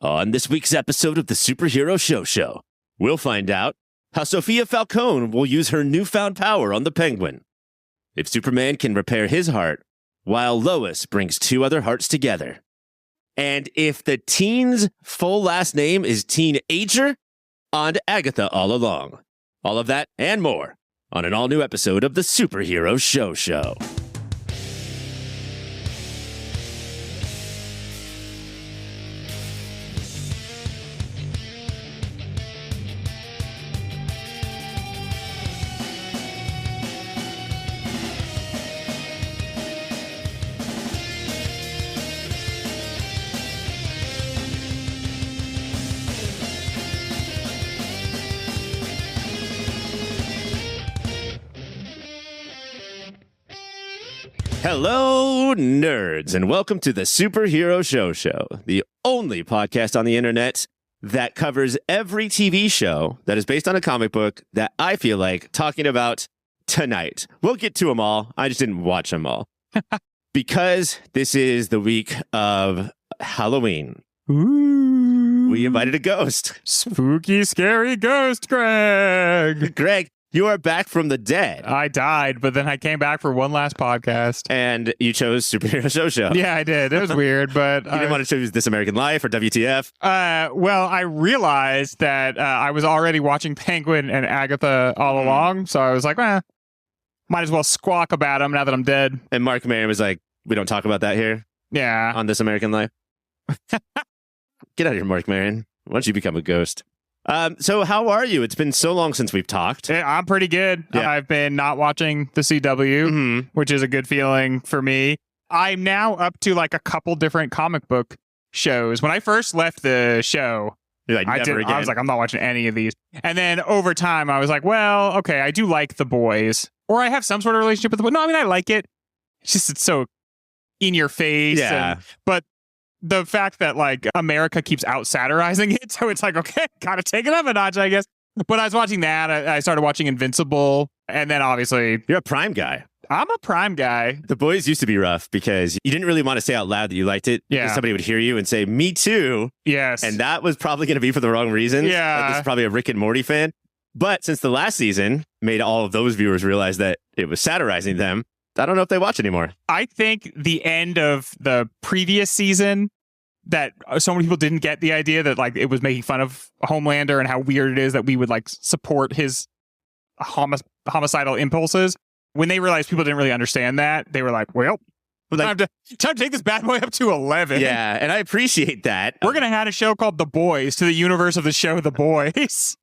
On this week's episode of the Superhero Show, we'll find out how Sophia Falcone will use her newfound power on the Penguin, if Superman can repair his heart while Lois brings two other hearts together, and if the teen's full last name is Teenager, on Agatha all along. All of that and more on an all-new episode of the Superhero Show. Hello, nerds, and welcome to the Superhero Show, the only podcast on the internet that covers every TV show that is based on a comic book that I feel like talking about tonight. We'll get to them all. I just didn't watch them all. Because this is the week of Halloween. Ooh. We invited a ghost. Spooky, scary ghost, Greg. Greg, you are back from the dead. I died, but then I came back for one last podcast. And you chose Superhero Show. Yeah, I did. It was weird, but... You didn't want to choose This American Life or WTF? Well, I realized that I was already watching Penguin and Agatha all along, so I was like, might as well squawk about them now that I'm dead. And Mark Maron was like, we don't talk about that here Yeah. on This American Life. Get out of here, Mark Maron. Why don't you become a ghost? So how are you? It's been so long since we've talked. I'm pretty good. Yeah. I've been not watching the CW, which is a good feeling for me. I'm now up to like a couple different comic book shows. When I first left the show, You're like, never again. I was like, I'm not watching any of these. And then over time, I was like, well, okay, I do like The Boys. Or I have some sort of relationship with The Boys. No, I mean, I like it. It's just, it's so in your face. Yeah. But the fact that like America keeps out satirizing it, so it's like, okay, gotta take it up a notch, I guess. But I was watching that. I started watching Invincible, and then obviously You're a Prime guy. I'm a Prime guy. The Boys used to be rough because you didn't really want to say out loud that you liked it. Yeah. Somebody would hear you and say, me too. Yes. And that was probably going to be for the wrong reasons. Yeah. Like, this is probably a Rick and Morty fan. But since the last season made all of those viewers realize that it was satirizing them, I don't know if they watch anymore. I think the end of the previous season, that so many people didn't get the idea that like it was making fun of Homelander and how weird it is that we would like support his homicidal impulses. When they realized people didn't really understand that, they were like, well, time to take this bad boy up to 11. Yeah, and I appreciate that. We're going to add a show called The Boys to the universe of the show The Boys.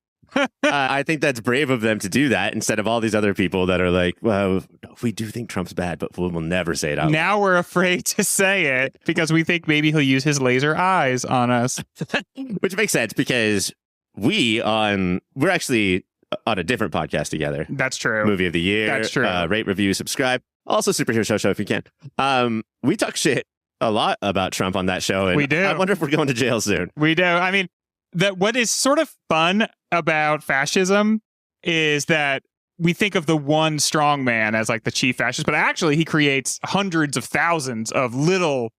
I think that's brave of them to do that instead of all these other people that are like, well, we do think Trump's bad, but we'll never say it out loud. Now we're afraid to say it because we think maybe he'll use his laser eyes on us. Which makes sense because we're actually on a different podcast together. That's true. Movie of the year. That's true. Rate, review, subscribe. Also Superhero Show if you can. We talk shit a lot about Trump on that show. And We do. I wonder if we're going to jail soon. We do. I mean, what is sort of fun about fascism is that we think of the one strong man as like the chief fascist, but actually he creates hundreds of thousands of little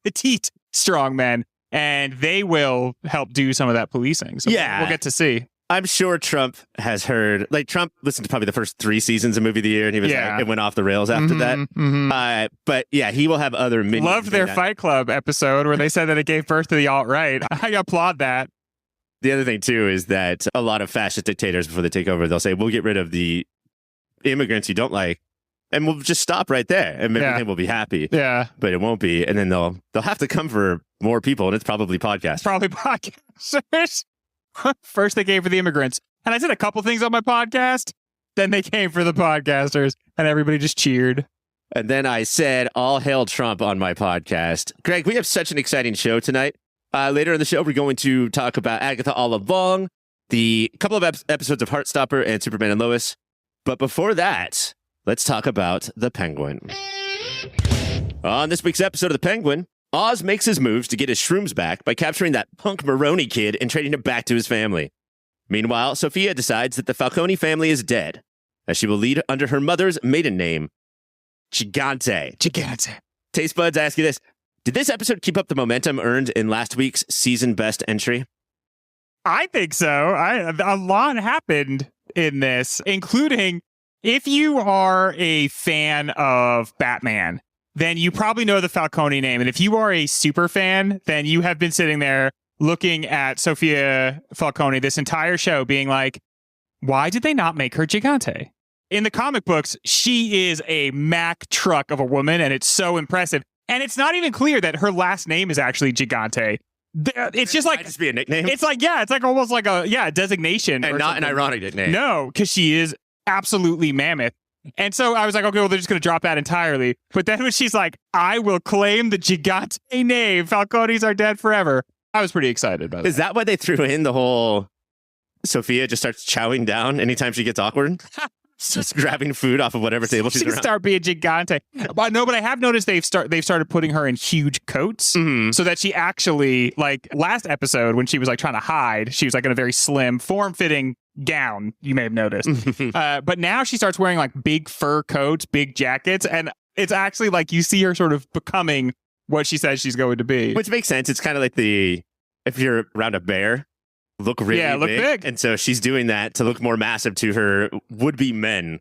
petite strong men, and they will help do some of that policing. So Yeah. we'll get to see. I'm sure Trump has heard, like Trump listened to probably the first 3 seasons of Movie of the Year and he was Yeah. like, it went off the rails after that. But yeah, he will have other minions. Loved their Fight Club episode where they said that it gave birth to the alt-right. I applaud that. The other thing, too, is that a lot of fascist dictators, before they take over, they'll say, we'll get rid of the immigrants you don't like, and we'll just stop right there, and everything will be happy. Yeah. But it won't be. And then they'll have to come for more people, and it's probably podcasts. Probably podcasters. First they came for the immigrants. And I said a couple things on my podcast. Then they came for the podcasters, and everybody just cheered. And then I said, all hail Trump on my podcast. Greg, we have such an exciting show tonight. Later in the show, we're going to talk about Agatha all along, the couple of episodes of Heartstopper and Superman and Lois. But before that, let's talk about the Penguin. On this week's episode of the Penguin, Oz makes his moves to get his shrooms back by capturing that punk Maroney kid and trading him back to his family. Meanwhile, Sophia decides that the Falcone family is dead, as she will lead under her mother's maiden name, Gigante. Gigante. Taste buds, I ask you this. Did this episode keep up the momentum earned in last week's season best entry? I think so. A lot happened in this, including if you are a fan of Batman, then you probably know the Falcone name. And if you are a super fan, then you have been sitting there looking at Sofia Falcone this entire show being like, why did they not make her Gigante? In the comic books, she is a Mack truck of a woman, and it's so impressive. And it's not even clear that her last name is actually Gigante. It's just like, might just be a nickname. It's like, yeah, it's like almost like a designation. And not an ironic nickname. No, because she is absolutely mammoth. And so I was like, okay, well, they're just going to drop that entirely. But then when she's like, I will claim the Gigante name, Falcones are dead forever. I was pretty excited about that. Is that why they threw in the whole Sophia just starts chowing down anytime she gets awkward? Just grabbing food off of whatever table she's around. Start being Gigante. But no, but I have noticed they've started putting her in huge coats so that she actually, like last episode when she was like trying to hide, she was like in a very slim, form-fitting gown, you may have noticed. But now she starts wearing like big fur coats, big jackets, and it's actually like you see her sort of becoming what she says she's going to be. Which makes sense. It's kind of like if you're around a bear, look really big. And so she's doing that to look more massive to her would-be men.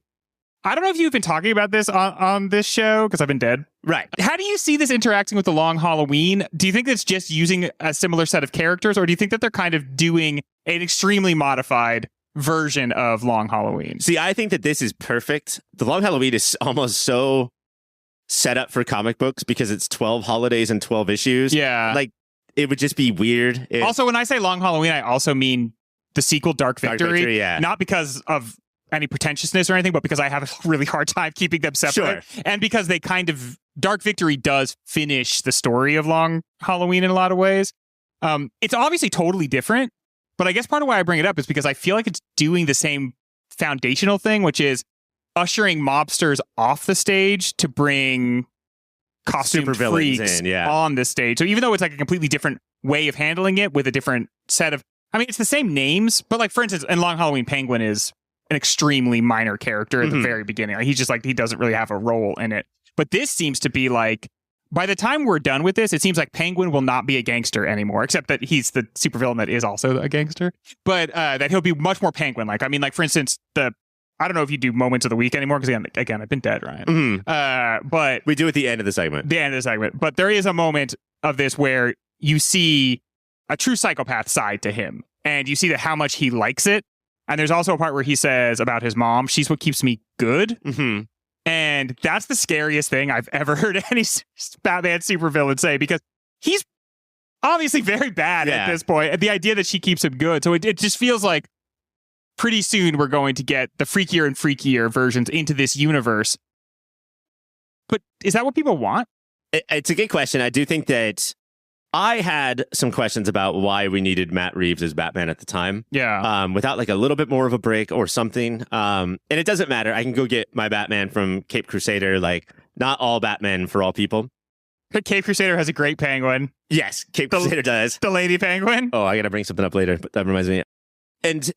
I don't know if you've been talking about this on this show, because I've been dead. Right. How do you see this interacting with the Long Halloween? Do you think it's just using a similar set of characters, or do you think that they're kind of doing an extremely modified version of Long Halloween? See, I think that this is perfect. The Long Halloween is almost so set up for comic books because it's 12 holidays and 12 issues. Yeah. Like, it would just be weird. Also, when I say Long Halloween, I also mean the sequel, Dark Victory. Yeah. Not because of any pretentiousness or anything, but because I have a really hard time keeping them separate. Sure. And because they kind of... Dark Victory does finish the story of Long Halloween in a lot of ways. It's obviously totally different, but I guess part of why I bring it up is because I feel like it's doing the same foundational thing, which is ushering mobsters off the stage to bring costumed freaks on the stage. So even though it's like a completely different way of handling it with a different set of... I mean, it's the same names, but like, for instance, in Long Halloween, Penguin is an extremely minor character at the very beginning. Like, he's just like, he doesn't really have a role in it. But this seems to be like, by the time we're done with this, it seems like Penguin will not be a gangster anymore, except that he's the supervillain that is also a gangster. But that he'll be much more Penguin-like. I mean, like, for instance, I don't know if you do moments of the week anymore, because again, I've been dead, Ryan. But we do at the end of the segment. But there is a moment of this where you see a true psychopath side to him, and you see that how much he likes it. And there's also a part where he says about his mom, she's what keeps me good. And that's the scariest thing I've ever heard any Batman supervillain say, because he's obviously very bad at this point. And the idea that she keeps him good. So it just feels like pretty soon we're going to get the freakier and freakier versions into this universe. But is that what people want? It's a good question. I do think that I had some questions about why we needed Matt Reeves as Batman at the time. Yeah. Without like a little bit more of a break or something. And it doesn't matter. I can go get my Batman from Cape Crusader. Like, not all Batman for all people. Cape Crusader has a great penguin. Yes, Cape Crusader does. The lady penguin. Oh, I got to bring something up later, but that reminds me. And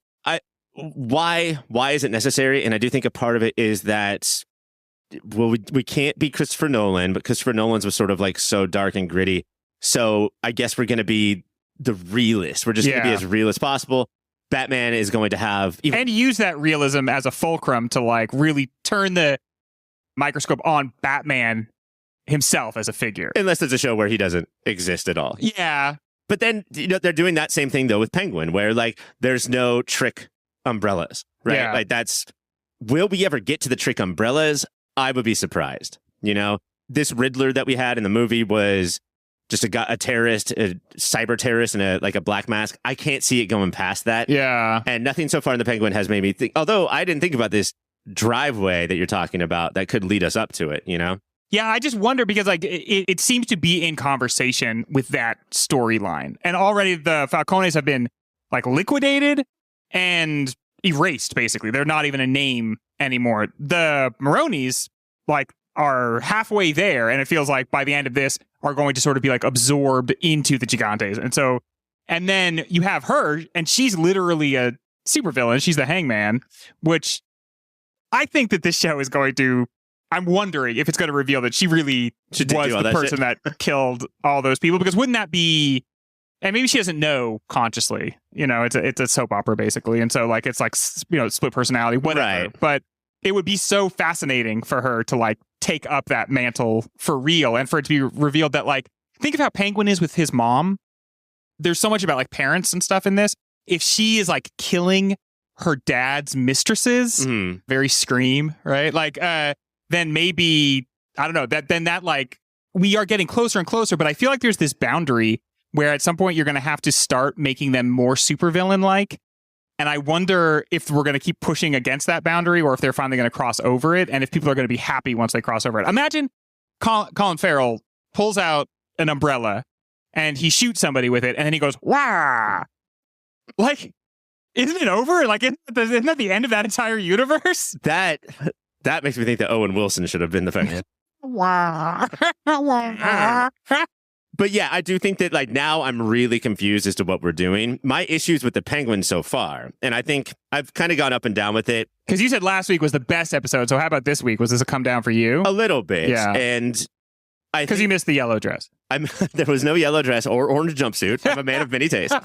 why is it necessary? And I do think a part of it is that, well, we can't be Christopher Nolan, but Christopher Nolan's was sort of like so dark and gritty. So I guess we're going to be the realist. We're just going to be as real as possible. Batman is going to have... and use that realism as a fulcrum to like really turn the microscope on Batman himself as a figure. Unless there's a show where he doesn't exist at all. Yeah. But then, they're doing that same thing, though, with Penguin, where like there's no trick umbrellas, right? Yeah. Like that's... Will we ever get to the trick umbrellas? I would be surprised. This Riddler that we had in the movie was... just a terrorist, a cyber terrorist, and a black mask. I can't see it going past that. Yeah. And nothing so far in the Penguin has made me think, although I didn't think about this driveway that you're talking about that could lead us up to it, Yeah, I just wonder because like it seems to be in conversation with that storyline. And already the Falcones have been like liquidated and erased, basically. They're not even a name anymore. The Maronis, like, are halfway there, and it feels like by the end of this are going to sort of be like absorbed into the Gigantes. And then you have her, and she's literally a supervillain. She's the Hangman, which I think that this show is going to, I'm wondering if it's going to reveal that she really was the person that killed all those people, because wouldn't that be, and maybe she doesn't know consciously, it's a soap opera basically. And so like, it's like, split personality, whatever. Right. But it would be so fascinating for her to like take up that mantle for real, and for it to be revealed that like, think of how Penguin is with his mom. There's so much about like parents and stuff in this. If she is like killing her dad's mistresses, very Scream, right? Like, then maybe, I don't know, that like, we are getting closer and closer, but I feel like there's this boundary where at some point you're going to have to start making them more supervillain-like. And I wonder if we're going to keep pushing against that boundary, or if they're finally going to cross over it, and if people are going to be happy once they cross over it. Imagine Colin Farrell pulls out an umbrella and he shoots somebody with it, and then he goes, "Wah!" Like, isn't it over? Like, isn't that the end of that entire universe? That makes me think that Owen Wilson should have been the Penguin. Wah. But yeah, I do think that like now I'm really confused as to what we're doing. My issues with the Penguin so far, and I think I've kind of gone up and down with it. Because you said last week was the best episode, so how about this week? Was this a come down for you? A little bit. Yeah. And because you missed the yellow dress. There was no yellow dress or orange jumpsuit. I'm a man of many tastes.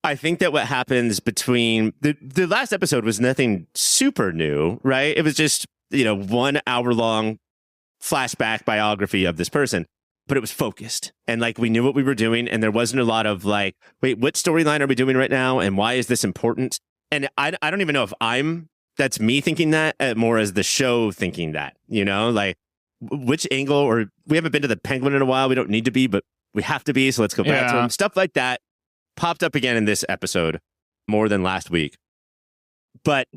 I think that what happens between the last episode was nothing super new, right? It was just, 1 hour long flashback biography of this person, but it was focused, and like we knew what we were doing, and there wasn't a lot of like, wait, what storyline are we doing right now, and why is this important? And I don't even know if that's me thinking that, more as the show thinking that, like which angle, or we haven't been to the Penguin in a while, we don't need to be, but we have to be, so let's go back to him. Stuff like that popped up again in this episode more than last week. But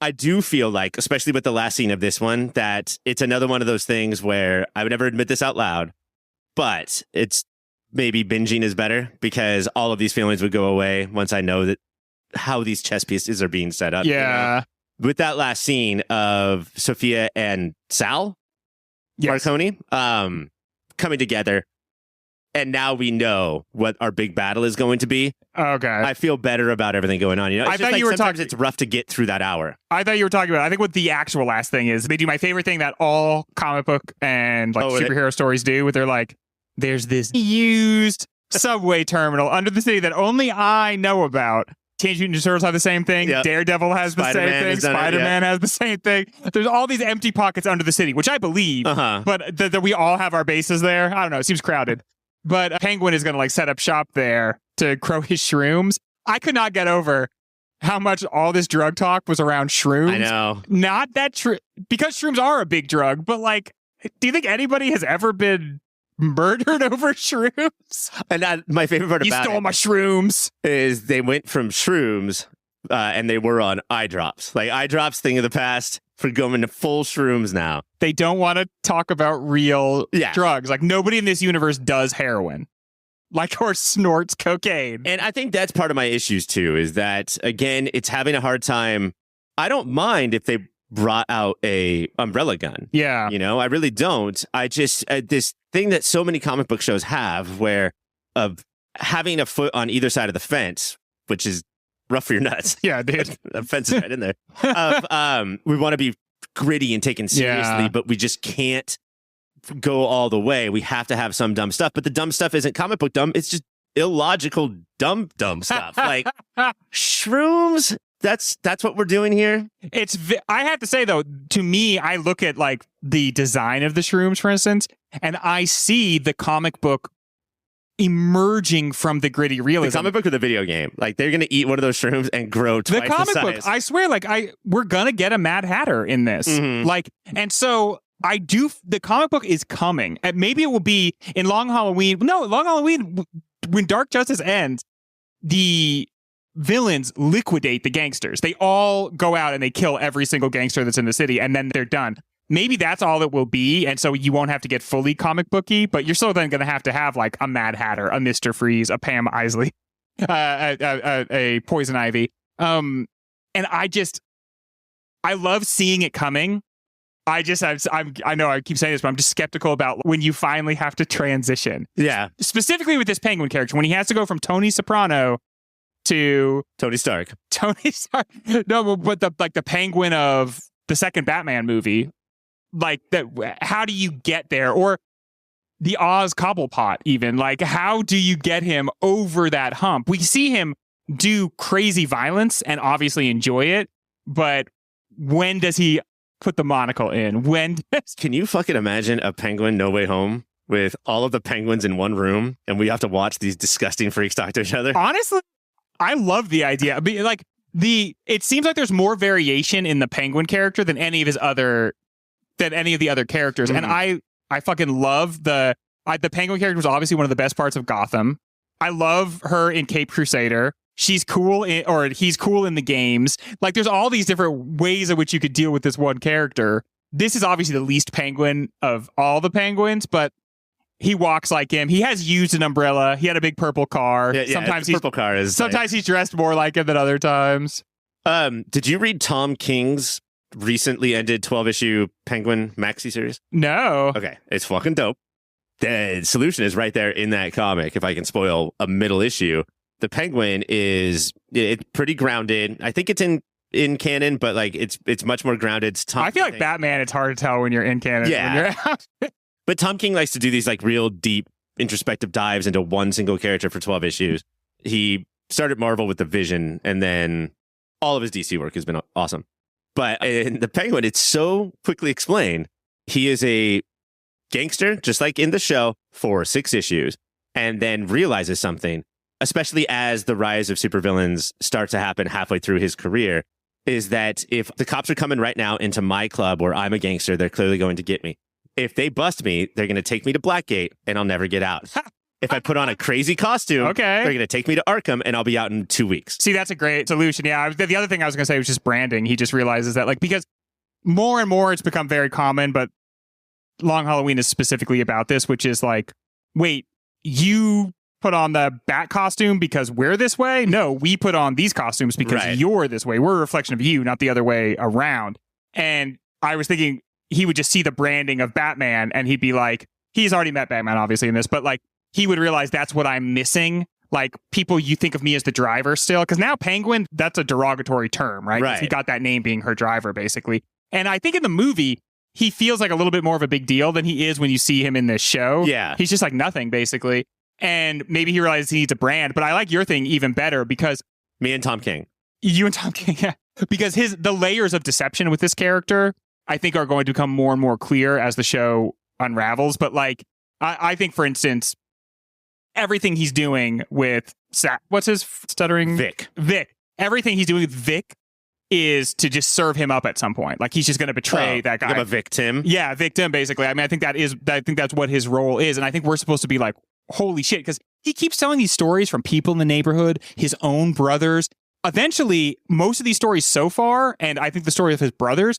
I do feel like, especially with the last scene of this one, that it's another one of those things where I would never admit this out loud, but it's maybe binging is better, because all of these feelings would go away once I know that how these chess pieces are being set up. Yeah. With that last scene of Sophia and Sal Marconi coming together, and now we know what our big battle is going to be. Okay. I feel better about everything going on. I thought you were sometimes it's rough to get through that hour. I thought you were talking about, I think what the actual last thing is, they do my favorite thing that all comic book and like superhero stories do, where they're like, there's this used subway terminal under the city that only I know about. Teenage Mutant Ninja Turtles have the same thing. Yep. Daredevil has the same thing. Spider-Man has the same thing. There's all these empty pockets under the city, which I believe, but that we all have our bases there. I don't know. It seems crowded. But Penguin is going to like set up shop there to grow his shrooms. I could not get over how much all this drug talk was around shrooms. I know. Not that true, because shrooms are a big drug, but like, do you think anybody has ever been murdered over shrooms? And my favorite part about it, you stole my shrooms, is they went from shrooms and they were on eye drops. Like eye drops, thing of the past, for going to full shrooms now. They don't want to talk about real drugs. Like nobody in this universe does heroin, like, or snorts cocaine. And I think that's part of my issues too, is that again, it's having a hard time. I don't mind if they brought out a umbrella gun. Yeah. I really don't. I just, this thing that so many comic book shows have, where of having a foot on either side of the fence, which is rough for your nuts. Yeah, dude. The fence is right in there. We want to be gritty and taken seriously, but we just can't go all the way. We have to have some dumb stuff, but the dumb stuff isn't comic book dumb. It's just illogical, dumb stuff. Like shrooms. That's what we're doing here. I have to say though, to me, I look at like the design of the shrooms, for instance, and I see the comic book emerging from the gritty realism. The comic book or the video game, like they're gonna eat one of those shrooms and grow twice the comic the size. Book, I swear, like we're gonna get a Mad Hatter in this, like, and so I do. The comic book is coming, and maybe it will be in Long Halloween. No, Long Halloween, when Dark Justice ends, the villains liquidate the gangsters. They all go out and they kill every single gangster that's in the city, and then they're done. Maybe that's all it will be, and so you won't have to get fully comic booky, but you're still then going to have like a Mad Hatter, a Mr. Freeze, a Pam Isley, a Poison Ivy. And I love seeing it coming. I know I keep saying this, but I'm just skeptical about when you finally have to transition. Yeah. Specifically with this Penguin character, when he has to go from Tony Soprano to Tony Stark. No, but the Penguin of the second Batman movie. like that. How do you get there? Or the Oz Cobblepot, even like, how do you get him over that hump? We see him do crazy violence and obviously enjoy it, but when does he put the monocle in? Can you fucking imagine a Penguin No Way Home with all of the penguins in one room and we have to watch these disgusting freaks talk to each other? Honestly, I love the idea. Like it seems like there's more variation in the Penguin character than any of the other characters, and I fucking love the Penguin character was obviously one of the best parts of Gotham. I love her in Cape Crusader. She's cool he's cool in the games. Like there's all these different ways in which you could deal with this one character. This is obviously the least Penguin of all the Penguins, but he walks like him. He has used an umbrella. He had a big purple car. Sometimes he's dressed more like him than other times. Did you read Tom King's recently ended 12-issue Penguin maxi series? No. Okay, it's fucking dope. The solution is right there in that comic. If I can spoil a middle issue, the Penguin it's pretty grounded. I think it's in canon, but like it's much more grounded. I feel like Batman, it's hard to tell when you're in canon. Yeah. When you're out. But Tom King likes to do these like real deep introspective dives into one single character for 12 issues. He started Marvel with the Vision, and then all of his DC work has been awesome. But in the Penguin, it's so quickly explained. He is a gangster, just like in the show, for 6 issues, and then realizes something, especially as the rise of supervillains starts to happen halfway through his career, is that if the cops are coming right now into my club where I'm a gangster, they're clearly going to get me. If they bust me, they're going to take me to Blackgate and I'll never get out. If I put on a crazy costume, they're going to take me to Arkham and I'll be out in 2 weeks. See, that's a great solution. Yeah. The other thing I was going to say was just branding. He just realizes that, like, because more and more it's become very common, but Long Halloween is specifically about this, which is like, wait, you put on the bat costume because we're this way? No, we put on these costumes because you're this way. We're a reflection of you, not the other way around. And I was thinking he would just see the branding of Batman and he'd be like, he's already met Batman, obviously, in this, but like, he would realize that's what I'm missing. Like, people, you think of me as the driver still, because now Penguin, that's a derogatory term, right? Right. He got that name being her driver, basically. And I think in the movie, he feels like a little bit more of a big deal than he is when you see him in this show. Yeah. He's just like nothing, basically. And maybe he realizes he needs a brand, but I like your thing even better because... Me and Tom King. You and Tom King, yeah. Because the layers of deception with this character, I think, are going to become more and more clear as the show unravels. But like, I think, for instance, everything he's doing with what's his stuttering? Vic. Everything he's doing with Vic is to just serve him up at some point. Like, he's just going to betray that guy. I'm a victim. Yeah, victim, basically. I mean, I think that's what his role is. And I think we're supposed to be like, holy shit, because he keeps telling these stories from people in the neighborhood, his own brothers. Eventually, most of these stories so far, and I think the story of his brothers,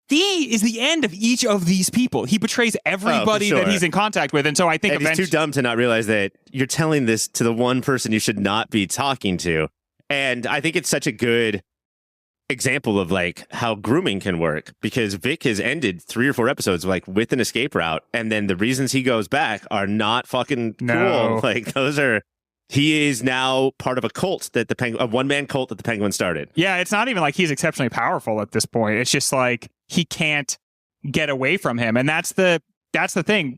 is the end of each of these people. He betrays everybody that he's in contact with. And so I think eventually... he's too dumb to not realize that you're telling this to the one person you should not be talking to. And I think it's such a good example of like how grooming can work, because Vic has ended 3 or 4 episodes like with an escape route. And then the reasons he goes back are not fucking cool. Like, he is now part of a cult that a one-man cult that the Penguin started. Yeah, it's not even like he's exceptionally powerful at this point. It's just like he can't get away from him. And that's the thing.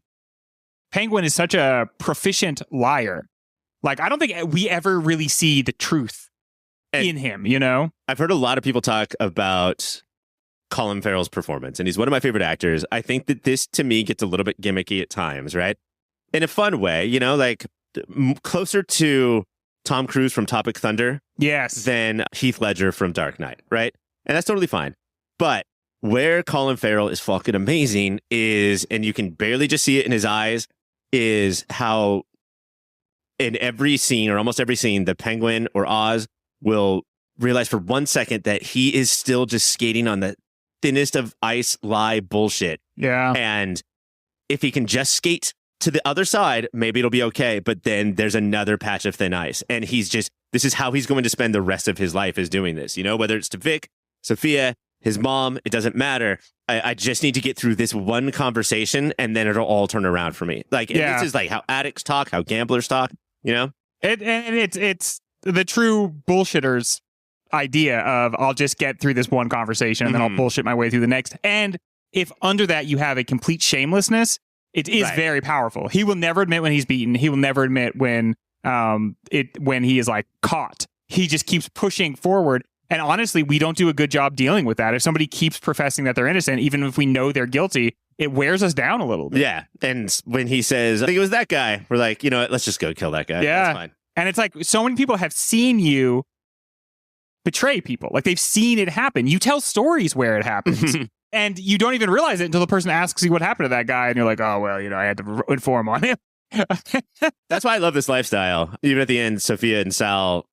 Penguin is such a proficient liar. Like, I don't think we ever really see the truth in him, you know? I've heard a lot of people talk about Colin Farrell's performance, and he's one of my favorite actors. I think that this, to me, gets a little bit gimmicky at times, right? In a fun way, you know, like closer to Tom Cruise from Tropic Thunder than Heath Ledger from Dark Knight, right? And that's totally fine. But where Colin Farrell is fucking amazing is, and you can barely just see it in his eyes, is how in every scene, or almost every scene, the Penguin or Oz will realize for 1 second that he is still just skating on the thinnest of ice lie bullshit. Yeah. And if he can just skate to the other side, maybe it'll be okay. But then there's another patch of thin ice. And this is how he's going to spend the rest of his life, is doing this. You know, whether it's to Vic, Sophia, his mom, it doesn't matter. I just need to get through this one conversation and then it'll all turn around for me. Like, this is like how addicts talk, how gamblers talk, you know? It's the true bullshitters idea of, I'll just get through this one conversation and then I'll bullshit my way through the next. And if under that you have a complete shamelessness, it is very powerful. He will never admit when he's beaten. He will never admit when he is like caught. He just keeps pushing forward. And honestly, we don't do a good job dealing with that. If somebody keeps professing that they're innocent, even if we know they're guilty, it wears us down a little bit. Yeah. And when he says, I think it was that guy, we're like, you know what? Let's just go kill that guy. Yeah. That's fine. And it's like so many people have seen you betray people. Like they've seen it happen. You tell stories where it happens. And you don't even realize it until the person asks you what happened to that guy. And you're like, oh, well, I had to inform on him. That's why I love this lifestyle. Even at the end, Sophia and Sal,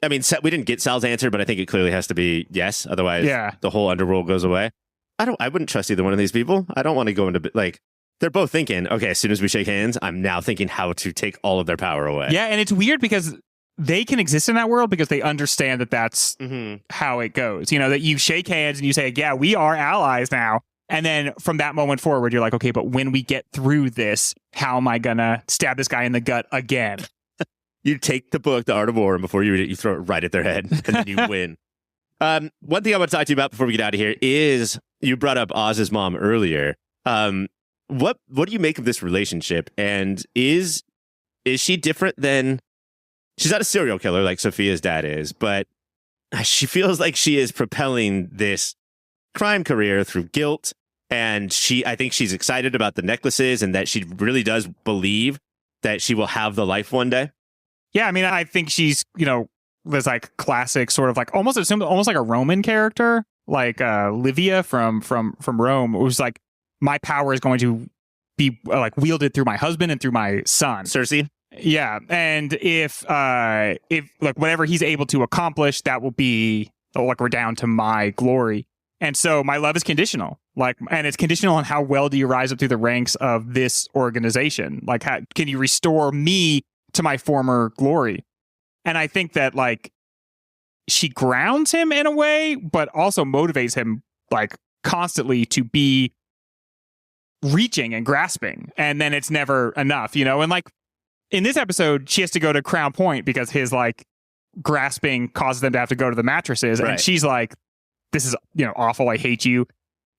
I mean, we didn't get Sal's answer, but I think it clearly has to be yes. Otherwise, the whole underworld goes away. I wouldn't trust either one of these people. I don't want to go into, like, they're both thinking, okay, as soon as we shake hands, I'm now thinking how to take all of their power away. Yeah, and it's weird because they can exist in that world because they understand that that's how it goes. That you shake hands and you say, yeah, we are allies now. And then from that moment forward, you're like, okay, but when we get through this, how am I going to stab this guy in the gut again? You take the book, The Art of War, and before you read it, you throw it right at their head, and then you win. One thing I want to talk to you about before we get out of here is you brought up Oz's mom earlier. What do you make of this relationship? And is she different than... She's not a serial killer like Sophia's dad is, but she feels like she is propelling this crime career through guilt. And I think she's excited about the necklaces and that she really does believe that she will have the life one day. Yeah, I mean, I think she's, this like classic sort of like almost like a Roman character, like Livia from Rome, who's like, my power is going to be like wielded through my husband and through my son. Cersei. Yeah, and if like whatever he's able to accomplish, that will be like redound to my glory. And so my love is conditional, and it's conditional on how well do you rise up through the ranks of this organization? Like, how can you restore me to my former glory? And I think that like she grounds him in a way, but also motivates him like constantly to be reaching and grasping, and then it's never enough, and like in this episode, she has to go to Crown Point because his like grasping causes them to have to go to the mattresses, and she's like, this is awful, I hate you,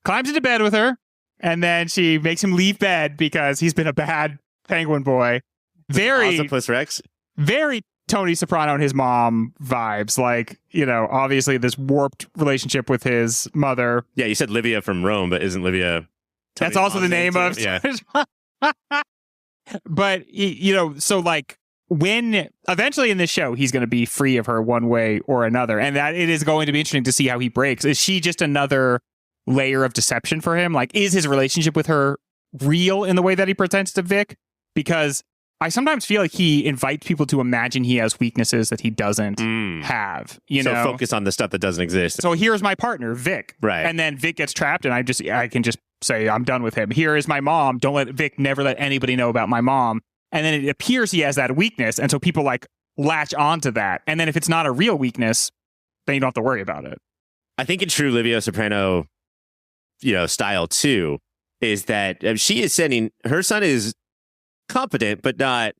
climbs into bed with her, and then she makes him leave bed because he's been a bad penguin boy. Very Octopus Rex. Very Tony Soprano and his mom vibes. Like, obviously this warped relationship with his mother. Yeah, you said Livia from Rome, but isn't Livia Tony That's also the name of... Yeah. But, so like when eventually in this show, he's going to be free of her one way or another. And that it is going to be interesting to see how he breaks. Is she just another layer of deception for him? Like, is his relationship with her real in the way that he pretends to Vic? Because I sometimes feel like he invites people to imagine he has weaknesses that he doesn't have. So focus on the stuff that doesn't exist. So here's my partner, Vic. Right. And then Vic gets trapped, and I can just say, I'm done with him. Here is my mom. Don't let Vic never let anybody know about my mom. And then it appears he has that weakness. And so people like latch onto that. And then if it's not a real weakness, then you don't have to worry about it. I think in true Livia Soprano, style too, is that she is sending, her son is competent, but not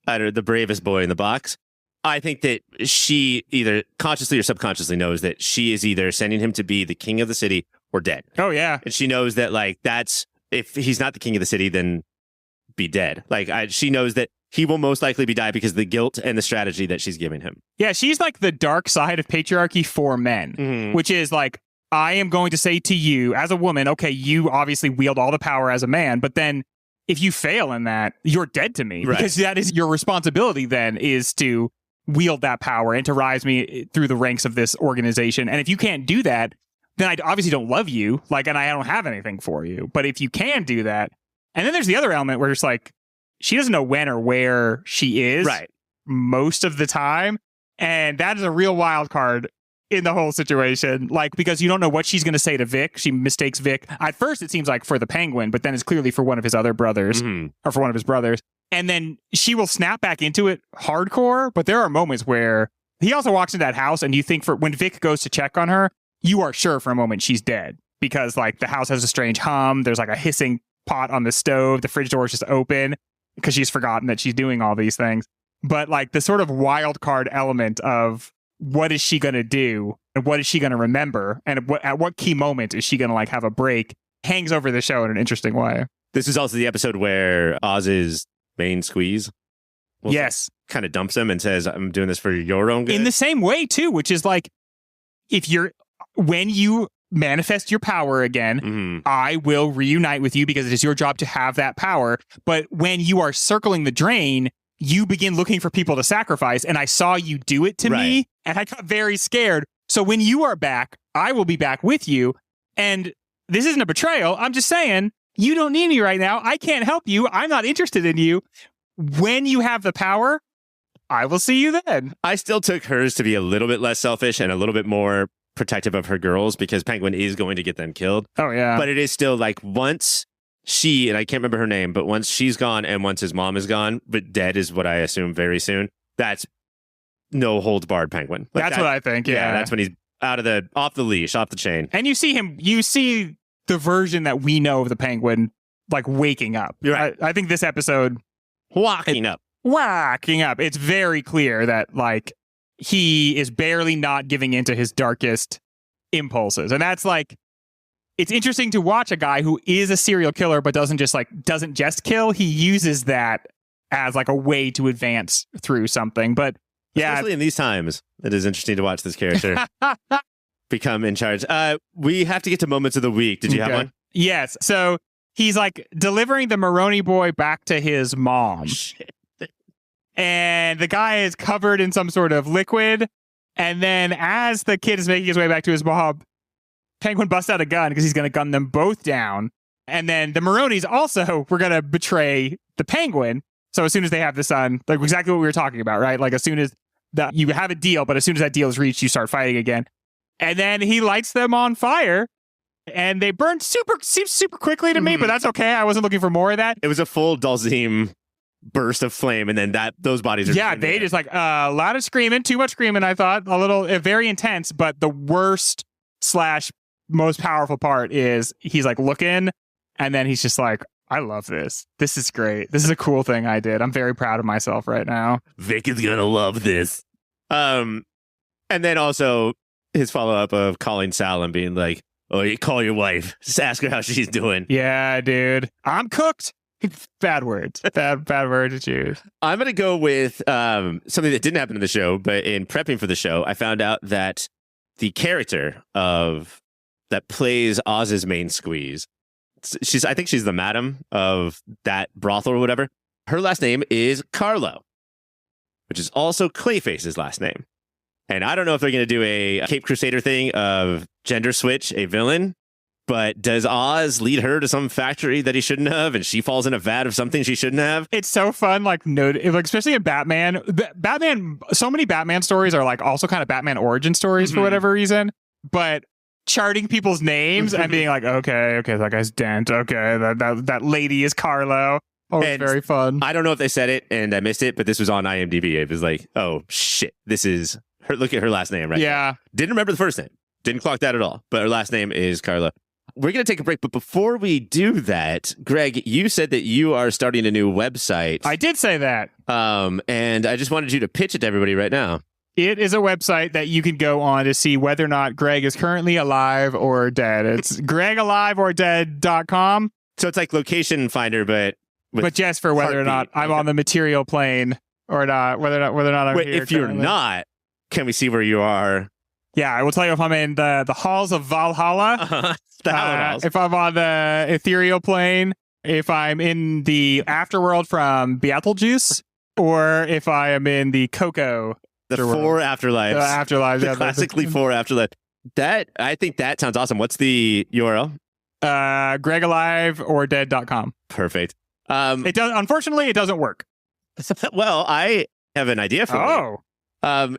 the bravest boy in the box. I think that she either consciously or subconsciously knows that she is either sending him to be the king of the city or dead. Oh, yeah. And she knows that, like, that's, if he's not the king of the city, then be dead. Like, she knows that he will most likely be dead because of the guilt and the strategy that she's giving him. Yeah, she's like the dark side of patriarchy for men, which is like, I am going to say to you as a woman, okay, you obviously wield all the power as a man, but then if you fail in that, you're dead to me. Right. Because that is your responsibility then, is to wield that power and to rise me through the ranks of this organization. And if you can't do that, then I obviously don't love you, like, and I don't have anything for you. But if you can do that, and then there's the other element where it's like, she doesn't know when or where she is most of the time. And that is a real wild card in the whole situation, like, because you don't know what she's going to say to Vic. She mistakes Vic. At first, it seems like for the penguin, but then it's clearly for one of his other brothers, or for one of his brothers. And then she will snap back into it hardcore. But there are moments where he also walks into that house, and you think when Vic goes to check on her, you are sure for a moment she's dead, because like the house has a strange hum. There's like a hissing pot on the stove. The fridge door is just open because she's forgotten that she's doing all these things. But like the sort of wild card element of, what is she going to do? And what is she going to remember? And at what key moment is she going to like have a break? hangs over the show in an interesting way. This is also the episode where Oz's main squeeze Yes. kind of dumps him and says, I'm doing this for your own good. In the same way, too, which is like, when you manifest your power again, I will reunite with you because it is your job to have that power. But when you are circling the drain, you begin looking for people to sacrifice. And I saw you do it to me, and I got very scared. So when you are back, I will be back with you. And this isn't a betrayal. I'm just saying, you don't need me right now. I can't help you. I'm not interested in you. When you have the power, I will see you then. I still took hers to be a little bit less selfish and a little bit more protective of her girls because Penguin is going to get them killed. Oh, yeah. But it is still like once she, and I can't remember her name, but once she's gone and once his mom is gone, but dead is what I assume very soon, that's no holds barred Penguin. Like that's what I think. Yeah. That's when he's off the leash, off the chain. And you see the version that we know of the Penguin like waking up. Right. I think this episode Waking up. It's very clear that like he is barely not giving into his darkest impulses. And that's like, it's interesting to watch a guy who is a serial killer, but doesn't just kill. He uses that as like a way to advance through something. But yeah, especially in these times, it is interesting to watch this character become in charge. We have to get to moments of the week. Did you have one? Yes. So he's like delivering the Maroney boy back to his mom. Shit. And the guy is covered in some sort of liquid. And then as the kid is making his way back to his mom, Penguin busts out a gun because he's going to gun them both down. And then the Maroneys also were going to betray the Penguin. So as soon as they have the son, like exactly what we were talking about, right? Like as soon as you have a deal, but as soon as that deal is reached, you start fighting again. And then he lights them on fire. And they burn super quickly to me, but that's okay. I wasn't looking for more of that. It was a full Dalzim burst of flame, and then those bodies are... Yeah, they just like a lot of screaming, too much screaming, I thought. Very intense, but the worst / most powerful part is he's like looking, and then he's just like, I love this. This is great. This is a cool thing I did. I'm very proud of myself right now. Vic is gonna love this. And then also his follow-up of calling Sal and being like, oh, you call your wife. Just ask her how she's doing. Yeah, dude. I'm cooked. Bad words. Bad word to choose. I'm going to go with something that didn't happen in the show, but in prepping for the show, I found out that the character that plays Oz's main squeeze, I think she's the madam of that brothel or whatever. Her last name is Carlo, which is also Clayface's last name. And I don't know if they're going to do a Cape Crusader thing of gender switch a villain, but does Oz lead her to some factory that he shouldn't have, and she falls in a vat of something she shouldn't have? It's so fun, like especially in Batman. So many Batman stories are like also kind of Batman origin stories for whatever reason, but charting people's names and being like, okay, that guy's Dent. Okay, that lady is Carlo. Oh, it's very fun. I don't know if they said it and I missed it, but this was on IMDb. It was like, oh shit, this is her. Look at her last name, right? Yeah. Didn't remember the first name. Didn't clock that at all. But her last name is Carlo. We're going to take a break, but before we do that, Greg, you said that you are starting a new website. I did say that. And I just wanted you to pitch it to everybody right now. It is a website that you can go on to see whether or not Greg is currently alive or dead. It's gregaliveordead.com. So it's like location finder, but just for whether or not I'm on the material plane or not, whether or not I'm here. If you're not, can we see where you are? Yeah, I will tell you if I'm in the halls of Valhalla, the halls. If I'm on the ethereal plane, if I'm in the afterworld from Beetlejuice, or if I am in the Coco. The four afterlives. The afterlives. The classically four afterlives. I think that sounds awesome. What's the URL? gregaliveordead.com. Perfect. Unfortunately, it doesn't work. Well, I have an idea for you.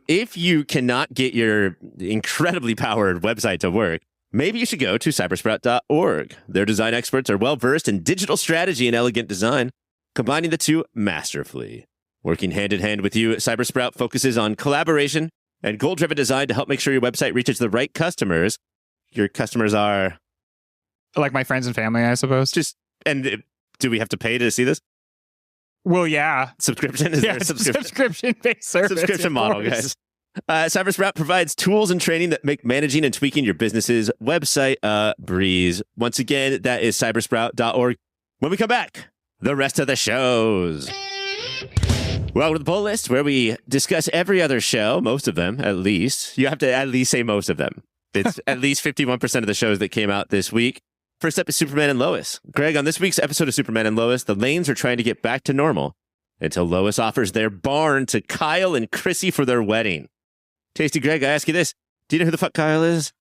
If you cannot get your incredibly powered website to work, maybe you should go to cybersprout.org. Their design experts are well-versed in digital strategy and elegant design, combining the two masterfully. Working hand in hand with you, Cybersprout focuses on collaboration and goal-driven design to help make sure your website reaches the right customers. Your customers are... like my friends and family, I suppose. And do we have to pay to see this? Well, yeah. Subscription? Is there a subscription? Subscription-based service. Subscription model, guys. Cybersprout provides tools and training that make managing and tweaking your business's website a breeze. Once again, that is cybersprout.org. When we come back, the rest of the shows. Welcome to the Pull List, where we discuss every other show, most of them at least. You have to at least say most of them. It's at least 51% of the shows that came out this week. First up is Superman and Lois. Greg, on this week's episode of Superman and Lois, the Lanes are trying to get back to normal until Lois offers their barn to Kyle and Chrissy for their wedding. Tasty Greg, I ask you this. Do you know who the fuck Kyle is?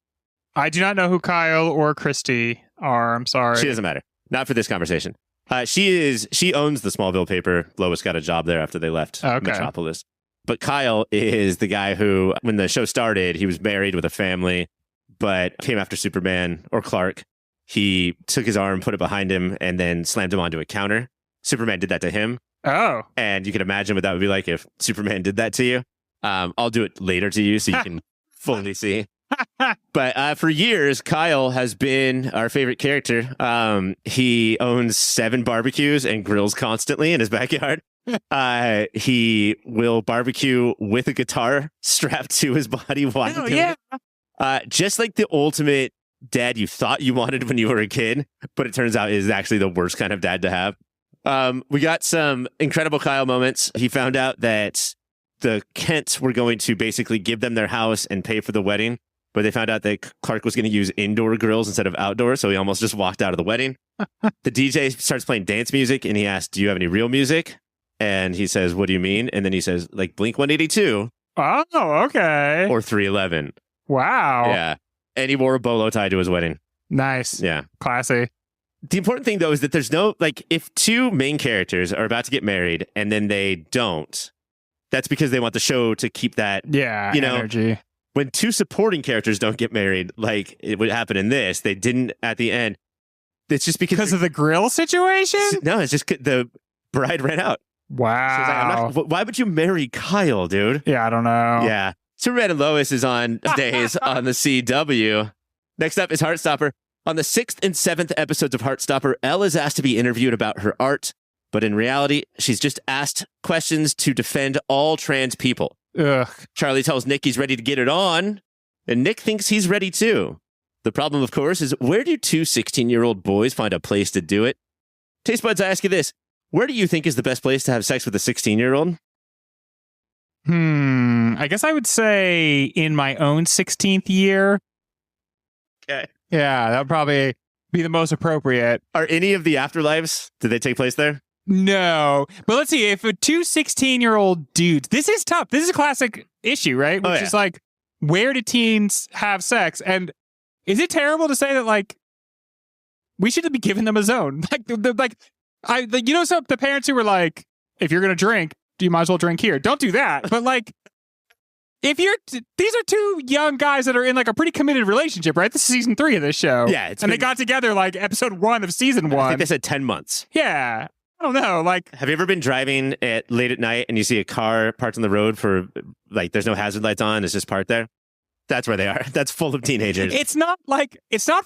I do not know who Kyle or Christy are. I'm sorry. She doesn't matter. Not for this conversation. She owns the Smallville paper. Lois got a job there after they left Metropolis. But Kyle is the guy who, when the show started, he was married with a family, but came after Superman or Clark. He took his arm, put it behind him, and then slammed him onto a counter. Superman did that to him. Oh. And you can imagine what that would be like if Superman did that to you. I'll do it later to you so you can fully see. But for years, Kyle has been our favorite character. He owns 7 barbecues and grills constantly in his backyard. He will barbecue with a guitar strapped to his body while doing it. Just like the ultimate dad you thought you wanted when you were a kid, but it turns out is actually the worst kind of dad to have. We got some incredible Kyle moments. He found out that the Kents were going to basically give them their house and pay for the wedding, but they found out that Clark was going to use indoor grills instead of outdoor, so he almost just walked out of the wedding. The DJ starts playing dance music, and he asks, do you have any real music? And he says, what do you mean? And then he says, like Blink-182. Oh, okay. Or 311. Wow. Yeah. And he wore a bolo tie to his wedding. Nice. Yeah. Classy. The important thing, though, is that there's no, like, if 2 main characters are about to get married and then they don't, that's because they want the show to keep that, energy. When 2 supporting characters don't get married, like it would happen in this, they didn't at the end. It's just because of the grill situation? No, it's just the bride ran out. Wow. So why would you marry Kyle, dude? Yeah, I don't know. Yeah. Superman and Lois is on days on the CW. Next up is Heartstopper. On the 6th and 7th episodes of Heartstopper, Elle is asked to be interviewed about her art, but in reality, she's just asked questions to defend all trans people. Ugh. Charlie tells Nick he's ready to get it on, and Nick thinks he's ready too. The problem, of course, is where do 2 16-year-old boys find a place to do it? Taste Buds, I ask you this. Where do you think is the best place to have sex with a 16-year-old? I guess I would say in my own 16th year. Okay. Yeah, that would probably be the most appropriate. Are any of the afterlives, did they take place there? No. But let's see, if 2 16-year-old dudes, this is tough. This is a classic issue, right? Which is like, where do teens have sex? And is it terrible to say that, like, we should be giving them a zone? Like, so the parents who were like, if you're going to drink, you might as well drink here. Don't do that. But like, if you're, these are 2 young guys that are in like a pretty committed relationship, right? This is season 3 of this show. Yeah. They got together like episode 1 of season 1. I think they said 10 months. Yeah. I don't know. Like, have you ever been driving late at night and you see a car parked on the road for like, there's no hazard lights on. It's just parked there. That's where they are. That's full of teenagers. It's not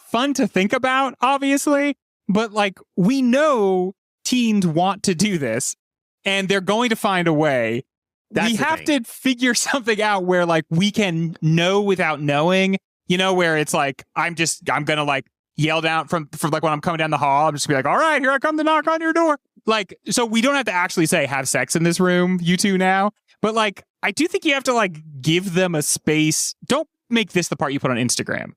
fun to think about, obviously, but like, we know teens want to do this and they're going to find a way. We have to figure something out where like we can know without knowing, where it's like, I'm going to like yell down from like when I'm coming down the hall, I'm just gonna be like, all right, here I come to knock on your door. Like, so we don't have to actually say have sex in this room, you 2 now. But like, I do think you have to like give them a space. Don't make this the part you put on Instagram.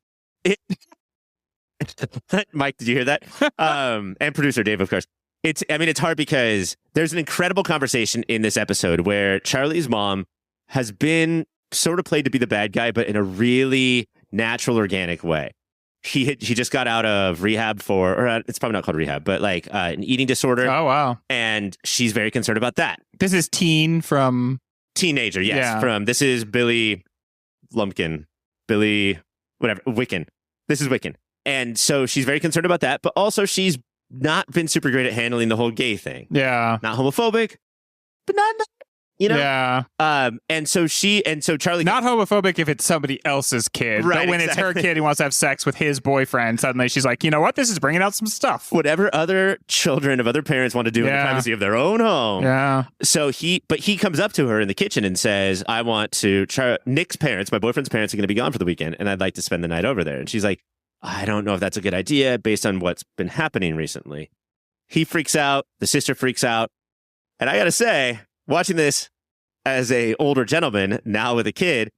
Mike, did you hear that? And producer Dave, of course. It's hard because there's an incredible conversation in this episode where Charlie's mom has been sort of played to be the bad guy, but in a really natural, organic way. He just got out of rehab it's probably not called rehab, but like an eating disorder. Oh, wow. And she's very concerned about that. This is Teenager, yes. Yeah. This is Billy Lumpkin. Wiccan. This is Wiccan. And so she's very concerned about that, but also she's not been super great at handling the whole gay thing. Yeah. Not homophobic, but you know? Yeah. And so Charlie, Not homophobic if it's somebody else's kid, Right, but when it's her kid who wants to have sex with his boyfriend, suddenly she's like, you know what? This is bringing out some stuff. whatever other children of other parents want to do in the privacy of their own home. Yeah. So he comes up to her in the kitchen and says, I want to, Nick's parents, my boyfriend's parents are going to be gone for the weekend, and I'd like to spend the night over there. And she's like, I don't know if that's a good idea based on what's been happening recently. He freaks out. The sister freaks out. And I got to say, watching this as a older gentleman, now with a kid,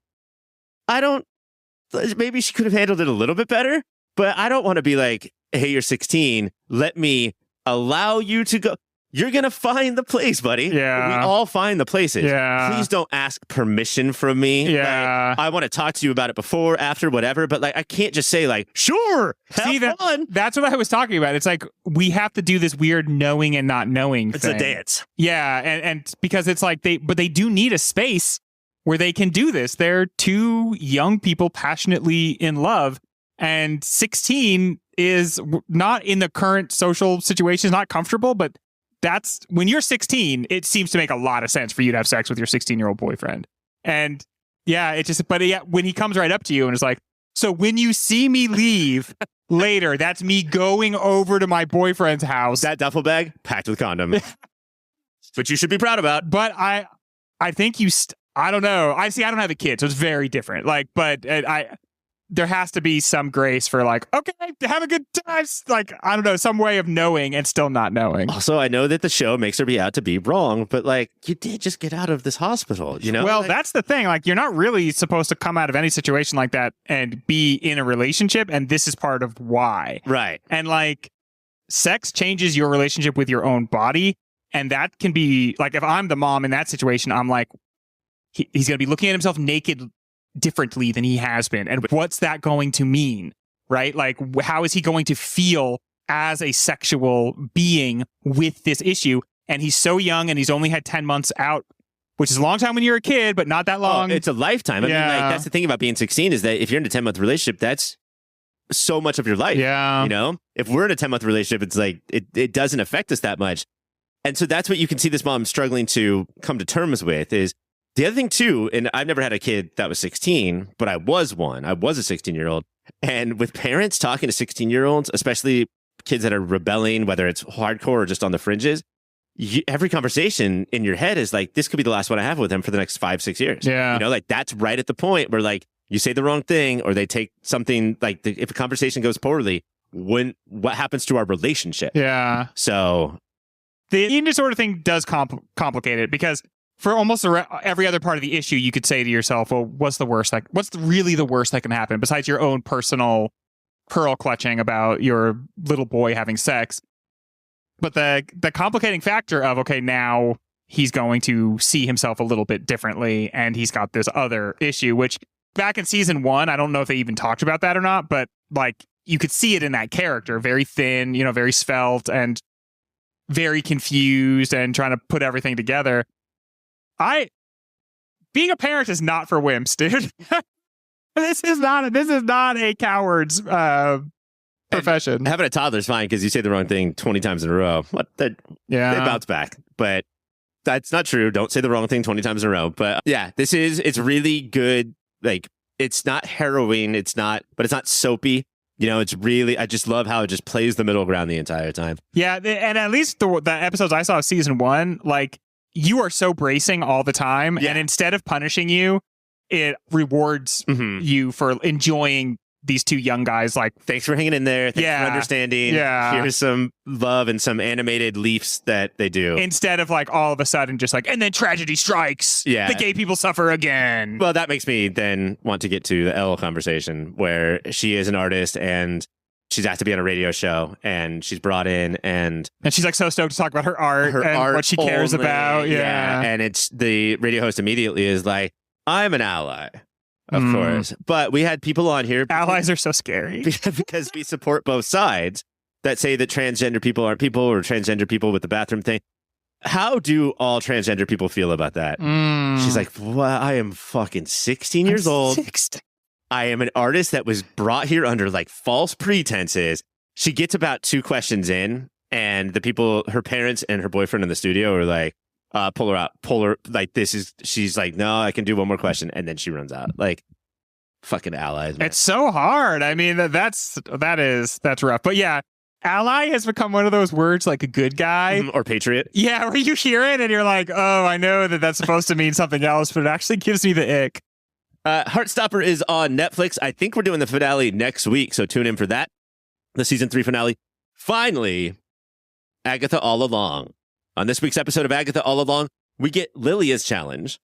maybe she could have handled it a little bit better, but I don't want to be like, hey, you're 16. Let me allow you to go. You're going to find the place, buddy. Yeah. We all find the places. Yeah. Please don't ask permission from me. Yeah. Like, I want to talk to you about it before, after, whatever. But like, I can't just say like, sure, have fun. That's what I was talking about. It's like, we have to do this weird knowing and not knowing It's thing. a dance. Yeah. And because it's like they do need a space where they can do this. They're two young people passionately in love, and 16 is not in the current social situation, is not comfortable, but that's when you're 16, it seems to make a lot of sense for you to have sex with your 16-year-old boyfriend. And yeah, when he comes right up to you and is like, so when you see me leave later, that's me going over to my boyfriend's house. That duffel bag packed with condoms, which you should be proud about. But I think I don't know. I don't have a kid, so it's very different. Like, but there has to be some grace for like, okay, have a good time. Like, I don't know, some way of knowing and still not knowing. Also, I know that the show makes her be out to be wrong, but like, you did just get out of this hospital, you know? Well, like, that's the thing. Like, you're not really supposed to come out of any situation like that and be in a relationship. And this is part of why. right. And like, sex changes your relationship with your own body. And that can be like, if I'm the mom in that situation, I'm like, he's going to be looking at himself naked differently than he has been. And what's that going to mean? Right? Like, how is he going to feel as a sexual being with this issue? And he's so young and he's only had 10 months out, which is a long time when you're a kid, but not that long. Oh, it's a lifetime. I mean, like, that's the thing about being 16 is that if you're in a 10-month relationship, that's so much of your life. Yeah. You know, if we're in a 10-month relationship, it's like, it doesn't affect us that much. And so that's what you can see this mom struggling to come to terms with is the other thing too. And I've never had a kid that was 16, but I was one. I was a 16-year-old. And with parents talking to 16-year-olds, especially kids that are rebelling, whether it's hardcore or just on the fringes, every conversation in your head is like, this could be the last one I have with them for the next 5-6 years. Yeah. You know, like that's right at the point where like you say the wrong thing or they take something like if a conversation goes poorly, what happens to our relationship? Yeah. So the eating disorder thing does complicate it because for almost every other part of the issue, you could say to yourself, well, what's really the worst that can happen besides your own personal pearl clutching about your little boy having sex? But the complicating factor of, okay, now he's going to see himself a little bit differently and he's got this other issue, which back in season 1, I don't know if they even talked about that or not, but like you could see it in that character, very thin, you know, very svelte and very confused and trying to put everything together. Being a parent is not for wimps, dude. This is not a coward's profession. And having a toddler's fine because you say the wrong thing 20 times in a row. They bounce back, but that's not true. Don't say the wrong thing 20 times in a row. But yeah, it's really good. Like, it's not harrowing. But it's not soapy. You know, it's really, I just love how it just plays the middle ground the entire time. Yeah. And at least the episodes I saw of season 1, like, you are so bracing all the time. Yeah. And instead of punishing you, it rewards you for enjoying these two young guys. Like, thanks for hanging in there. Thanks for understanding. Yeah. Here's some love and some animated leaps that they do. Instead of like all of a sudden just like, and then tragedy strikes. Yeah. The gay people suffer again. Well, that makes me then want to get to the Elle conversation where she is an artist and she's asked to be on a radio show and she's brought in and she's like so stoked to talk about her art and what she cares about. Yeah. And it's the radio host immediately is like, I'm an ally, of course. But we had people on here. Allies are so scary. Because we support both sides that say that transgender people aren't people or transgender people with the bathroom thing. How do all transgender people feel about that? She's like, well, I am fucking 16 years old. 16. I am an artist that was brought here under like false pretenses. She gets about 2 questions in and the people, her parents and her boyfriend in the studio are like, pull her, like, she's like, no, I can do one more question. And then she runs out. Like, fucking allies, man. It's so hard. I mean, that's rough. But yeah, ally has become one of those words like a good guy. Or patriot. Yeah, where you hear it and you're like, oh, I know that that's supposed to mean something else, but it actually gives me the ick. Heartstopper is on Netflix. I think we're doing the finale next week, so tune in for that. The season 3 finale. Finally, Agatha All Along. On this week's episode of Agatha All Along, we get Lilia's challenge.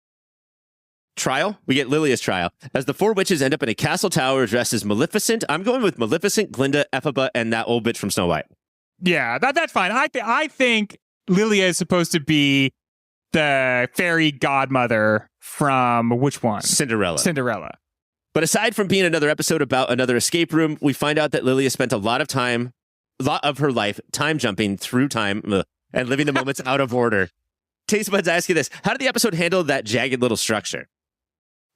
Trial? We get Lilia's trial. As the 4 witches end up in a castle tower dressed as Maleficent. I'm going with Maleficent, Glinda, Ephaba, and that old bitch from Snow White. Yeah, that's fine. I think Lilia is supposed to be the fairy godmother from which one? Cinderella. But aside from being another episode about another escape room, we find out that Lilia spent a lot of her life time jumping through time and living the moments out of order. Taste Buds, ask you this. How did the episode handle that jagged little structure?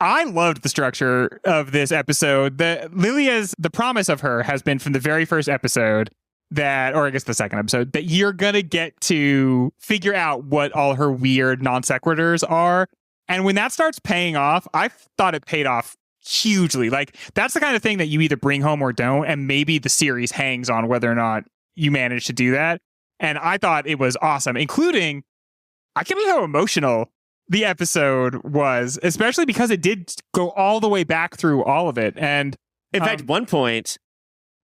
I loved the structure of this episode. The promise of her has been from the very first episode or I guess the second episode, that you're going to get to figure out what all her weird non sequiturs are. And when that starts paying off, I thought it paid off hugely. Like, that's the kind of thing that you either bring home or don't. And maybe the series hangs on whether or not you manage to do that. And I thought it was awesome, including, I can't believe how emotional the episode was, especially because it did go all the way back through all of it. And in fact, one point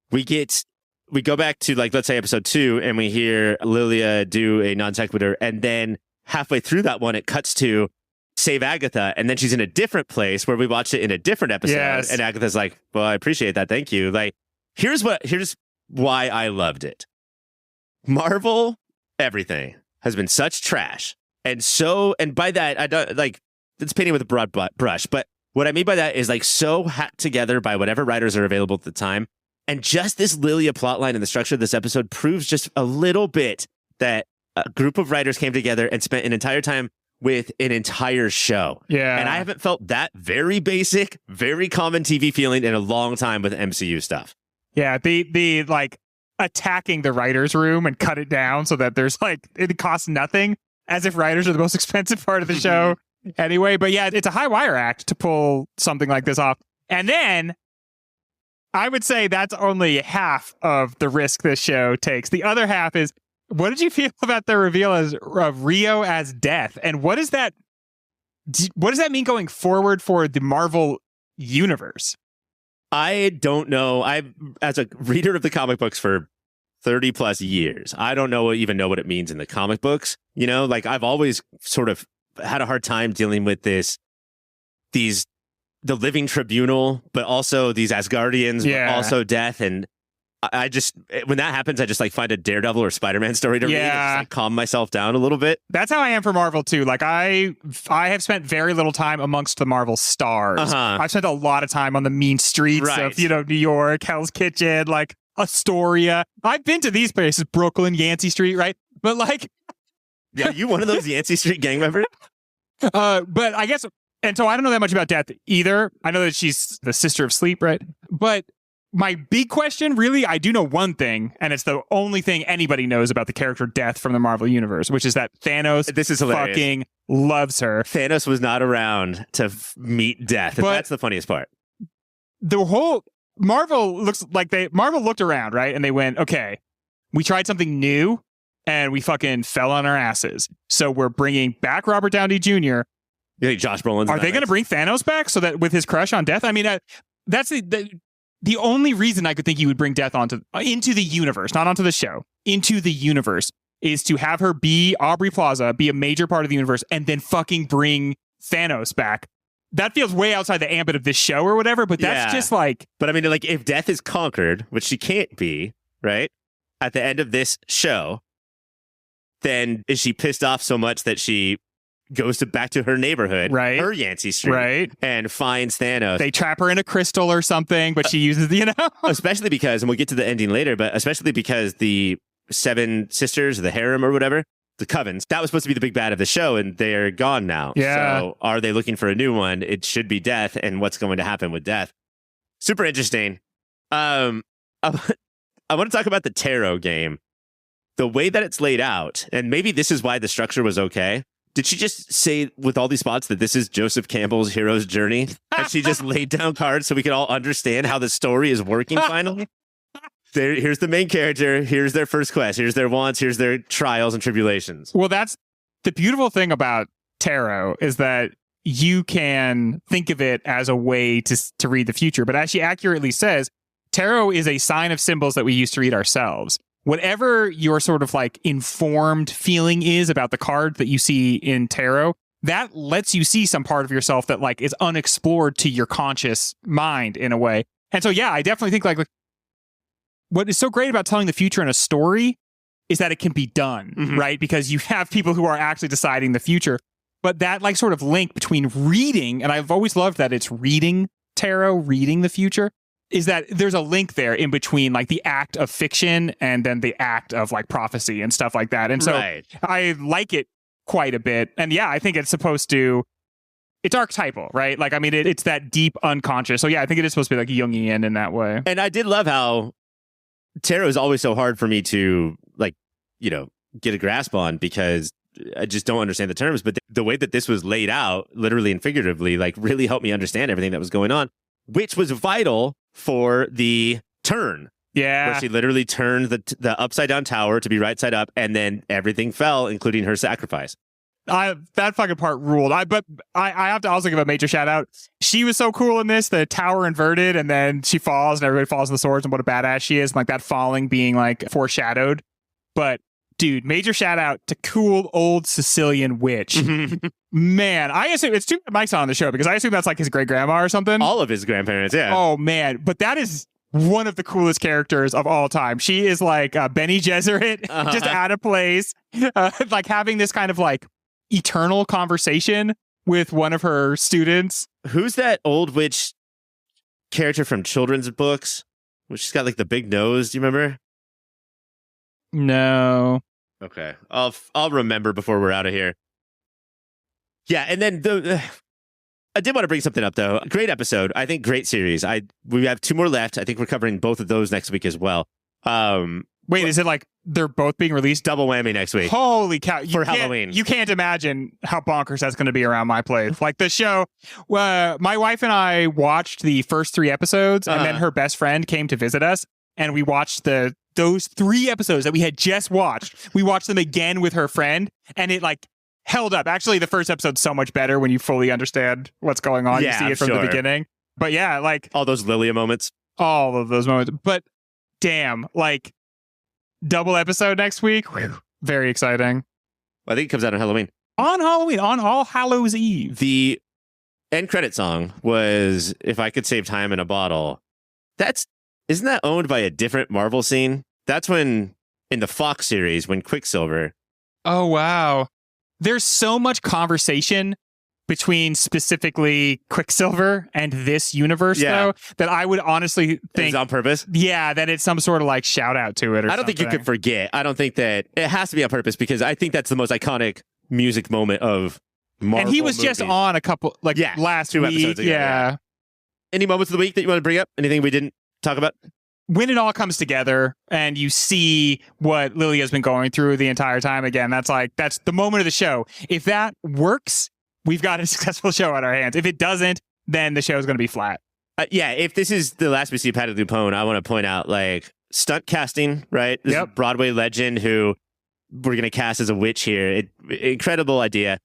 we go back to, like, let's say episode 2, and we hear Lilia do a non sequitur, and then halfway through that one, it cuts to save Agatha, and then she's in a different place where we watched it in a different episode. Yes. And Agatha's like, well, I appreciate that. Thank you. Like, here's why I loved it. Marvel, everything has been such trash. And by that, I don't, like, it's painting with a broad brush, but what I mean by that is, like, so hacked together by whatever writers are available at the time. And just this Lilia plotline and the structure of this episode proves just a little bit that a group of writers came together and spent an entire time with an entire show. Yeah. And I haven't felt that very basic, very common TV feeling in a long time with MCU stuff. Yeah, the like attacking the writer's room and cut it down so that there's, like, it costs nothing, as if writers are the most expensive part of the show anyway. But yeah, it's a high wire act to pull something like this off. And then I would say that's only half of the risk this show takes. The other half is, what did you feel about the reveal of Rio as Death? And what does that mean going forward for the Marvel universe? I don't know. As a reader of the comic books for 30 plus years, I don't even know what it means in the comic books. You know, like, I've always sort of had a hard time dealing with the living tribunal, but also these Asgardians, but also Death. And I just, when that happens, I just, like, find a Daredevil or Spider-Man story to read and just, like, calm myself down a little bit. That's how I am for Marvel too. Like, I have spent very little time amongst the Marvel stars. I've spent a lot of time on the mean streets of, New York, Hell's Kitchen, like Astoria. I've been to these places, Brooklyn, Yancey Street, right? But, like, yeah, you one of those Yancey Street gang members? But I guess, and so I don't know that much about Death either. I know that she's the sister of Sleep, right? But my big question, really, I do know one thing, and it's the only thing anybody knows about the character Death from the Marvel Universe, which is that Thanos fucking loves her. Thanos was not around to meet Death, and that's the funniest part. The whole Marvel looked around, right? And they went, okay, we tried something new, and we fucking fell on our asses. So we're bringing back Robert Downey Jr. You think Josh Brolin's Are they going to bring Thanos back so that with his crush on Death? I mean, that's the only reason I could think you would bring Death into the universe, not onto the show, into the universe, is to have her be Aubrey Plaza, be a major part of the universe, and then fucking bring Thanos back. That feels way outside the ambit of this show or whatever, but that's just like... But I mean, like, if Death is conquered, which she can't be, right? At the end of this show, then is she pissed off so much that she goes back to her neighborhood, right? Her Yancey Street, right? And finds Thanos. They trap her in a crystal or something, but she uses especially because, and we'll get to the ending later, but especially because the 7 sisters, the harem or whatever, the covens, that was supposed to be the big bad of the show, and they're gone now. Yeah. So are they looking for a new one? It should be Death, and what's going to happen with Death? Super interesting. I want to talk about the tarot game. The way that it's laid out, and maybe this is why the structure was okay, did she just say with all these spots that this is Joseph Campbell's hero's journey? And she just laid down cards so we could all understand how the story is working finally? Here's the main character. Here's their first quest. Here's their wants. Here's their trials and tribulations. Well, that's the beautiful thing about tarot is that you can think of it as a way to read the future. But as she accurately says, tarot is a sign of symbols that we use to read ourselves. Whatever your sort of like informed feeling is about the card that you see in tarot, that lets you see some part of yourself that like is unexplored to your conscious mind in a way. And so, yeah, I definitely think like what is so great about telling the future in a story is that it can be done, right? Because you have people who are actually deciding the future. But that like sort of link between reading, and I've always loved that it's reading tarot, reading the future, is that there's a link there in between like the act of fiction and then the act of like prophecy and stuff like that. And so I like it quite a bit. And yeah, I think it's archetypal, right? Like, I mean, it's that deep unconscious. So yeah, I think it is supposed to be like Jungian in that way. And I did love how tarot is always so hard for me to like, get a grasp on because I just don't understand the terms. But the way that this was laid out, literally and figuratively, like really helped me understand everything that was going on, which was vital for the turn. Yeah. Where she literally turned the upside down tower to be right side up, and then everything fell, including her sacrifice. That fucking part ruled. But I have to also give a major shout out. She was so cool in this. The tower inverted, and then she falls, and everybody falls in the swords, and what a badass she is. And like that falling being like foreshadowed. But dude, major shout out to cool old Sicilian witch. Man, I assume it's too Mike's on the show because I assume that's like his great grandma or something. All of his grandparents, yeah. Oh man, but that is one of the coolest characters of all time. She is like Bene Gesserit, just out of place, like having this kind of like eternal conversation with one of her students. Who's that old witch character from children's books? Which she's got like the big nose. Do you remember? No. Okay, I'll remember before we're out of here. Yeah, and then I did want to bring something up though. Great episode, I think. Great series. We have 2 more left. I think we're covering both of those next week as well. Wait, is it like they're both being released? Double whammy next week. Holy cow! For Halloween. You can't imagine how bonkers that's going to be around my place. Like the show, my wife and I watched the first 3 episodes, and then her best friend came to visit us, and we watched those 3 episodes that we had just watched. We watched them again with her friend, and it like held up. Actually, the first episode's so much better when you fully understand what's going on. Yeah, you see it from the beginning. But yeah, like all those Lilia moments. All of those moments. But damn, like double episode next week. Whew, very exciting. Well, I think it comes out on Halloween. On Halloween, on All Hallows Eve. The end credit song was "If I Could Save Time in a Bottle." Isn't that owned by a different Marvel scene? That's when, in the Fox series, when Quicksilver. Oh, wow. There's so much conversation between specifically Quicksilver and this universe, though, that I would honestly think... It's on purpose? Yeah, that it's some sort of like shout out to it or I don't think you could forget. I don't think that... It has to be on purpose because I think that's the most iconic music moment of Marvel And he was movies. just on a couple... Like last 2 week. episodes ago. Yeah. Any moments of the week that you want to bring up? Anything we didn't talk about? When it all comes together and you see what Lily has been going through the entire time, again, that's the moment of the show. If that works, we've got a successful show on our hands. If it doesn't, then the show is going to be flat. Yeah, if this is the last we see of Patti LuPone, I want to point out like stunt casting, right? This is a Broadway legend who we're going to cast as a witch here. Incredible idea.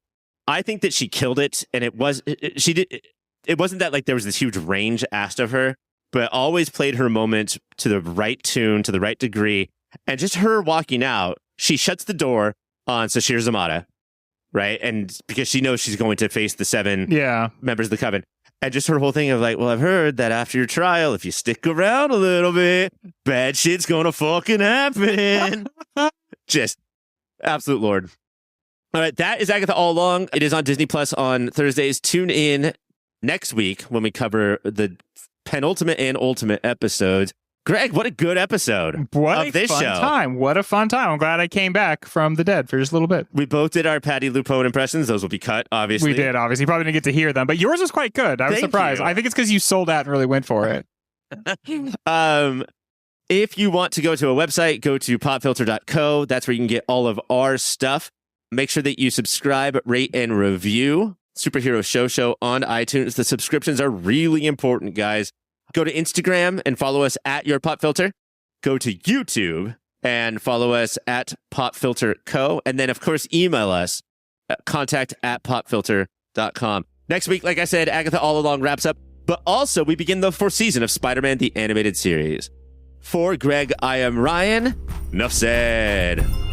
I think that she killed it, and it wasn't that like there was this huge range asked of her, but always played her moment to the right tune, to the right degree. And just her walking out, she shuts the door on Sashir Zamata, right? And because she knows she's going to face the 7 members of the coven. And just her whole thing of like, well, I've heard that after your trial, if you stick around a little bit, bad shit's gonna fucking happen. Just absolute lord. All right, that is Agatha All Along. It is on Disney Plus on Thursdays. Tune in next week when we cover the penultimate and ultimate episodes. Greg, what a good episode of this show. What a fun time. I'm glad I came back from the dead for just a little bit. We both did our Patti LuPone impressions. Those will be cut, obviously. We did, obviously. You probably didn't get to hear them, but yours was quite good. I was surprised. I think it's because you sold out and really went for it. If you want to go to a website, go to popfilter.co. That's where you can get all of our stuff. Make sure that you subscribe, rate, and review Superhero Show on iTunes. The subscriptions are really important, guys. Go to Instagram and follow us at Your Pop Filter. Go to YouTube and follow us at Pop Filter Co. And then, of course, email us at contact@popfilter.com. Next week, like I said, Agatha All Along wraps up, but also we begin the fourth season of Spider-Man, the animated series. For Greg, I am Ryan. Enough said.